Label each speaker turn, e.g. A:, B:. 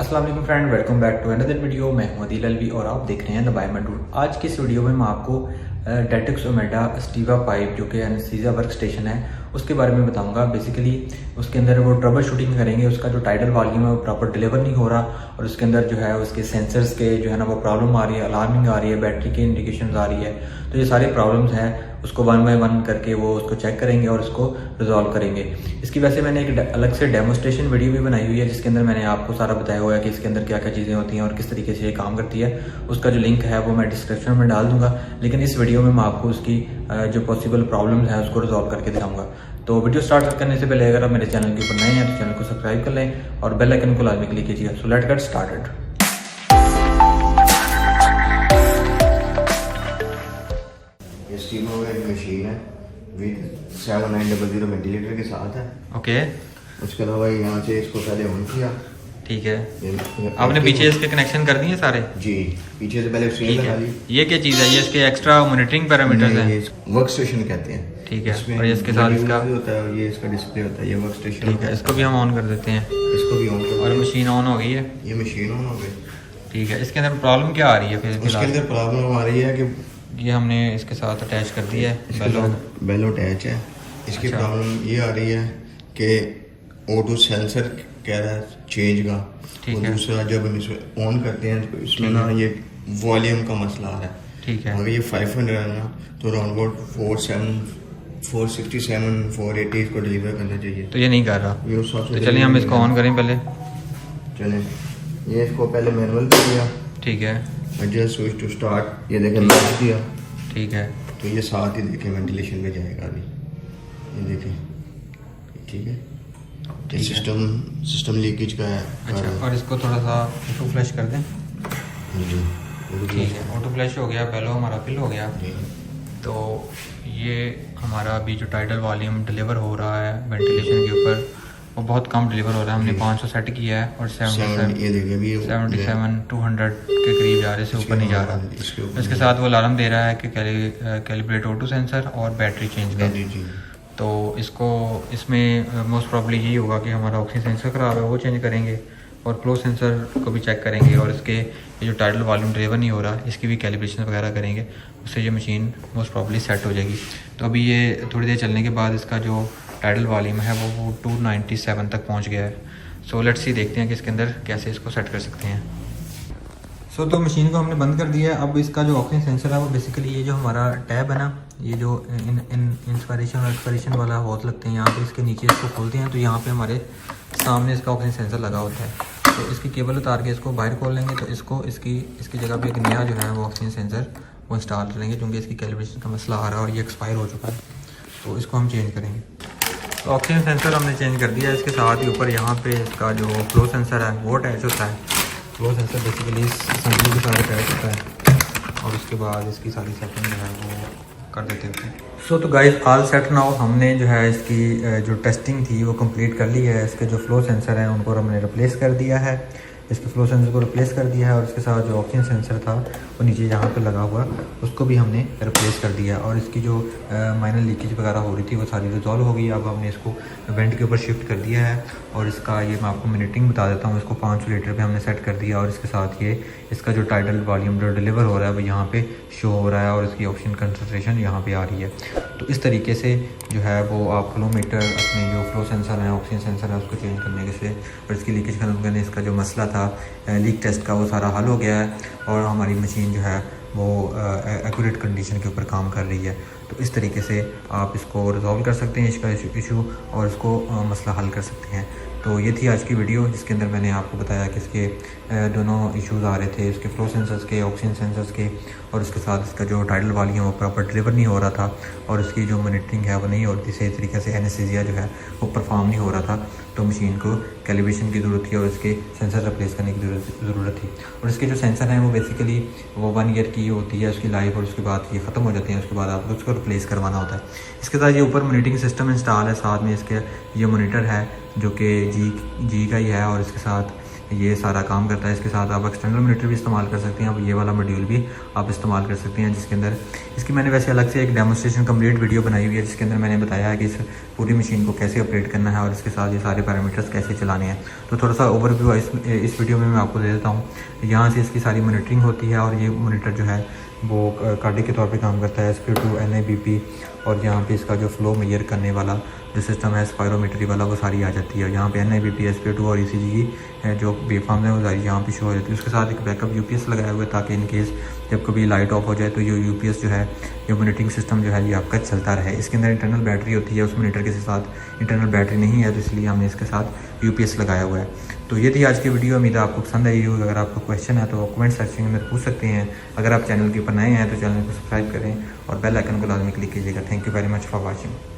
A: अस्सलाम वालेकुम friend, welcome back to another video. मैं हूं अदील अलवी और आप देख रहे हैं द बायोमेट्रोड। आज की इस वीडियो में मैं आपको डेटिक्स ओमेडा स्टीवा पाइप जो कि एनेस्थीसिया वर्क स्टेशन है उसके बारे में बताऊंगा। बेसिकली उसके अंदर वो ट्रबल शूटिंग करेंगे, उसका जो टाइडल वॉल्यूम है वो प्रॉपर डिलीवर नहीं हो रहा और उसके अंदर जो है उसके सेंसर्स के जो है ना वो प्रॉब्लम आ रही है, अलार्मिंग आ रही है, बैटरी की इंडिकेशन आ रही है। तो ये सारे प्रॉब्लम्स हैं, उसको वन बाय वन करके वो उसको चेक करेंगे और उसको रिजॉल्व करेंगे। इसकी वजह से मैंने एक अलग से डेमोस्ट्रेशन वीडियो भी बनाई हुई है जिसके अंदर मैंने आपको सारा बताया हुआ है कि इसके अंदर क्या क्या चीज़ें होती हैं और किस तरीके से ये काम करती है। उसका जो लिंक है वो मैं डिस्क्रिप्शन में डाल दूंगा, लेकिन इस वीडियो में मैं आपको उसकी जो पॉसिबल प्रॉब्लम्स हैं उसको रिजॉल्व करके दिखाऊंगा। तो वीडियो स्टार्ट करने से पहले अगर आप मेरे चैनल के ऊपर नए हैं तो चैनल को सब्सक्राइब कर लें और बेल आइकन को लाजमी क्लिक कीजिए। So let's get started.
B: स्टीमो एक मशीन है विद 7900 वेंटिलेटर के साथ है।
A: ओके,
B: उसके अलावा यहाँ से इसको पहले ऑन किया।
A: ठीक है, आपने पीछे इसके कनेक्शन कर दिए सारे?
B: जी, पीछे से पहले फ्रेम लगा ली।
A: ये क्या चीज़ है? ये इसके एक्स्ट्रा मॉनिटरिंग पैरामीटर्स हैं?
B: वर्क स्टेशन कहते हैं।
A: ठीक है, और इसके साथ इसका
B: होता है और ये इसका डिस्प्ले होता है। ये वर्क स्टेशन।
A: ठीक है, इसको भी हम ऑन कर देते हैं।
B: इसको भी ऑन कर।
A: और मशीन ऑन हो गई है।
B: ये मशीन ऑन हो गई।
A: ठीक है, इसके अंदर प्रॉब्लम क्या आ रही है फिर?
B: उसके अंदर प्रॉब्लम आ रही है कि
A: ये हमने इसके साथ अटैच कर दिया है,
B: बेलो अटैच है। इसकी
A: अच्छा।
B: प्रॉब्लम ये आ रही है कि ऑटो सेंसर कह रहा है चेंज का।
A: ठीक
B: और
A: है।
B: दूसरा जब हम इसे ऑन करते हैं तो इसमें ना ये वॉल्यूम का मसला आ रहा है।
A: ठीक है,
B: अगर ये 500 है ना तो अराउंड अबाउट 467 480 इसको डिलीवर करना चाहिए।
A: तो ये नहीं कर रहा।
B: ये उस हिसाब से
A: तो चलिए हम इसको ऑन करें पहले।
B: चलें, ये इसको पहले मैनुअल पे किया।
A: ठीक है,
B: एडजस्ट स्विच टू स्टार्ट। ये देखें मैच किया।
A: ठीक है,
B: तो ये साथ ही देखें वेंटिलेशन में जाएगा अभी। ये देखें, ठीक है। ये सिस्टम लीकेज का है।
A: अच्छा, और इसको थोड़ा सा ऑटो फ्लैश कर दें।
B: जी,
A: ठीक है, ऑटो फ्लैश हो गया, पहले हमारा फिल हो गया।
B: जी।
A: तो ये हमारा अभी जो टाइडल वॉल्यूम डिलीवर हो रहा है वेंटिलेशन के ऊपर वो बहुत कम डिलीवर हो रहा है। हमने 500 सेट किया है और 77
B: ये देखिए अभी
A: 77 200 के करीब जा रहे, से ऊपर नहीं जा रहा। इसके साथ वो अलार्म दे रहा है कि कैलिब्रेट ऑटो सेंसर और बैटरी चेंज कर। तो इसमें मोस्ट प्रॉब्ली यही होगा कि हमारा ऑक्सीजन सेंसर ख़राब है, वो चेंज करेंगे और फ्लो सेंसर को भी चेक करेंगे और इसके ये जो टाइडल वॉल्यूम डिलीवर नहीं हो रहा इसकी भी कैलिब्रेशन वगैरह करेंगे। उससे ये मशीन मोस्ट प्रॉब्ली सेट हो जाएगी। तो अभी ये थोड़ी देर चलने के बाद इसका जो टाइडल वॉल्यूम है वो 297 तक पहुंच गया है। सो लेट्स सी, देखते हैं कि इसके अंदर कैसे इसको सेट कर सकते हैं। तो मशीन को हमने बंद कर दिया है। अब इसका जो ऑक्सीजन सेंसर है वो बेसिकली ये जो हमारा टैब है ना, ये जो इंस्पायरेशन और एक्सपायरेशन वाला होल लगते हैं यहाँ पे, इसके नीचे इसको खोलते हैं तो यहाँ पे हमारे सामने इसका ऑक्सीजन सेंसर लगा होता है। तो इसकी केबल उतार के इसको बाहर खोल लेंगे तो इसकी जगह पे एक नया जो है वो ऑक्सीजन सेंसर वो इंस्टॉल करेंगे, क्योंकि इसकी कैलिब्रेशन का मसला आ रहा है और ये एक्सपायर हो चुका है। तो इसको हम चेंज करेंगे। तो ऑक्सीजन सेंसर हमने चेंज कर दिया है। इसके साथ ही ऊपर यहाँ पे इसका जो फ्लो सेंसर है वो अटैच होता है। फ्लो सेंसर बेसिकली इस असेंबली के साथ अटैच होता है और उसके बाद इसकी सारी सेटिंग जो है वो कर देते हैं। तो गाइस ऑल सेट नाउ। हमने जो है इसकी जो टेस्टिंग थी वो कंप्लीट कर ली है। इसके जो फ्लो सेंसर हैं उनको हमने रिप्लेस कर दिया है। इसके फ्लो सेंसर को रिप्लेस कर दिया है और इसके साथ जो ऑक्सीजन सेंसर था वो नीचे यहाँ पे लगा हुआ उसको भी हमने रिप्लेस कर दिया और इसकी जो माइनर लीकेज वगैरह हो रही थी वो सारी रिजॉल्व हो गई। अब हमने इसको वेंट के ऊपर शिफ्ट कर दिया है और इसका ये मैं आपको मिनटिंग बता देता हूँ। इसको 500 लीटर पे हमने सेट कर दिया और इसके साथ ये इसका जो टाइडल वॉल्यूम जो डिलीवर हो रहा है वो यहाँ पे शो हो रहा है और इसकी ऑक्सीजन कंसनट्रेशन यहाँ पे आ रही है। तो इस तरीके से जो है वो आप फ्लो मीटर अपने जो फ्लो सेंसर है ऑक्सीजन सेंसर है उसको चेंज करने से और इसकी लीकेज खत्म करने, इसका जो मसला था लीक टेस्ट का वो सारा हल हो गया है और हमारी मशीन जो है वो एक्यूरेट कंडीशन के ऊपर काम कर रही है। तो इस तरीके से आप इसको रिजॉल्व कर सकते हैं, इसका इशू, और इसको मसला हल कर सकते हैं। तो ये थी आज की वीडियो जिसके अंदर मैंने आपको बताया कि इसके दोनों इश्यूज़ आ रहे थे, इसके फ्लो सेंसर्स के, ऑक्सीजन सेंसर्स के, और उसके साथ इसका जो टाइडल वॉल्यूम वो प्रॉपर डिलीवर नहीं हो रहा था और इसकी जो मॉनिटरिंग है वो नहीं हो रही थी सही तरीके से, एनेस्थीसिया जो है वो परफॉर्म नहीं हो रहा था। तो मशीन को कैलिब्रेशन की ज़रूरत थी और इसके सेंसर रिप्लेस करने की ज़रूरत थी। और इसके जो सेंसर हैं वो बेसिकली वो 1 ईयर की होती है उसकी लाइफ और उसके बाद ये ख़त्म हो जाते हैं, उसके बाद आपको उसको रिप्लेस करवाना होता है। इसके साथ ये ऊपर मॉनिटरिंग सिस्टम इंस्टॉल है, साथ में इसके ये मोनीटर है जो कि जी का ही है और इसके साथ
C: ये सारा काम करता है। इसके साथ आप एक्सटर्नल मॉनिटर भी इस्तेमाल कर सकते हैं, अब ये वाला मॉड्यूल भी आप इस्तेमाल कर सकते हैं, जिसके अंदर इसकी मैंने वैसे अलग से एक डेमोस्ट्रेशन कंप्लीट वीडियो बनाई हुई है, जिसके अंदर मैंने बताया है कि इस पूरी मशीन को कैसे ऑपरेट करना है और इसके साथ ये सारे पैरामीटर्स कैसे चलाने हैं। तो थोड़ा सा ओवरव्यू इस वीडियो में मैं आपको दे देता हूँ। यहाँ से इसकी सारी मॉनिटरिंग होती है और ये मॉनिटर जो है वो कार्डिक के तौर पे काम करता है, SP2 NIBP, और यहाँ पे इसका जो फ्लो मेजर करने वाला जो सिस्टम है स्पायरोमीट्री वाला वो सारी आ जाती है। यहाँ पे NIBP, SP2 और ECG की जो वेवफॉर्म है वो सारी यहाँ पे शो हो जाती है। उसके साथ एक बैकअप UPS लगाया हुआ है ताकि इन केस जब कभी लाइट ऑफ हो जाए तो ये UPS जो है, ये मॉनिटरिंग सिस्टम जो है ये आपका चलता रहे। इसके अंदर इंटरनल बैटरी होती है, उस मॉनिटर के साथ इंटरनल बैटरी नहीं है, तो इसलिए हमने इसके साथ UPS लगाया हुआ है। तो ये थी आज की वीडियो, उम्मीद है आपको पसंद आई होगी। अगर आपको क्वेश्चन है तो कमेंट सेक्शन में पूछ सकते हैं। अगर आप चैनल के ऊपर नए हैं तो चैनल को सब्सक्राइब करें और बेल आइकन को लाजमी क्लिक कीजिएगा। Thank you very much for watching.